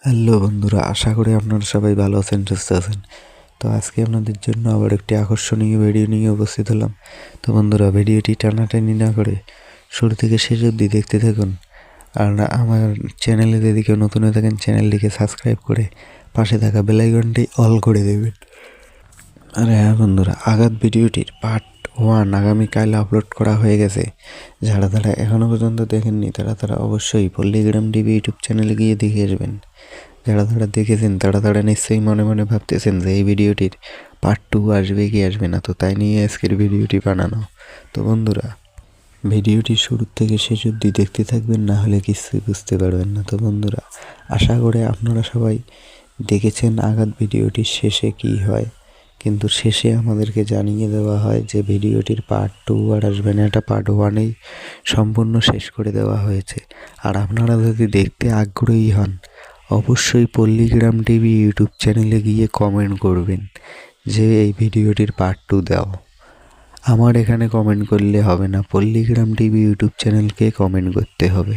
Hello বন্ধুরা, আশা করি আপনারা সবাই ভালো আছেন, সুস্থ আছেন। তো আজকে আপনাদের জন্য আবার একটি আকর্ষণীয় ভিডিও নিয়ে উপস্থিত হলাম। তো বন্ধুরা, ভিডিওটি টানাটানি না করে শুরু থেকে শেষ অবধি দেখতে থাকুন। আর আমার চ্যানেলে যদি কেউ নতুন হয়ে থাকেন, চ্যানেলটিকে সাবস্ক্রাইব করে পাশে থাকা বেল আইকনটি অল করে দেবেন। আর হ্যাঁ বন্ধুরা, আগাত ভিডিওটির পার্ট 1 আগামীকাল আপলোড করা হয়ে গেছে। যারা এখনও পর্যন্ত দেখেননি তারা অবশ্যই পল্লীগ্রাম টিভি ইউটিউব চ্যানেলে গিয়ে দেখে আসবেন। যারা দেখেছেন তারা নিশ্চয়ই মনে মনে ভাবতেছেন যে এই ভিডিওটির পার্ট 2 আসবে কি আসবে না, তো তাই নিয়ে আজকের ভিডিওটি বানানো। তো বন্ধুরা, ভিডিওটি শুরু থেকে শেষ অবধি দেখতে থাকবেন, না হলে কিছুই বুঝতে পারবেন না। তো বন্ধুরা, আশা করে আপনারা সবাই দেখেছেন আগাত ভিডিওটির শেষে কি হয়, কিন্তু শেষে আমাদেরকে জানিয়ে দেওয়া হয় যে ভিডিওটির পার্ট 2 আর আসবে না, এটা পার্ট 1এই সম্পূর্ণ শেষ করে দেওয়া হয়েছে। আর আপনারা যদি দেখতে আগ্রহী হন, অবশ্যই পল্লীগ্রাম টিভি ইউটিউব চ্যানেলে গিয়ে কমেন্ট করবেন যে এই ভিডিওটির পার্ট 2 দাও। আমার এখানে কমেন্ট করলে হবে না, পল্লীগ্রাম টিভি ইউটিউব চ্যানেলকে কমেন্ট করতে হবে।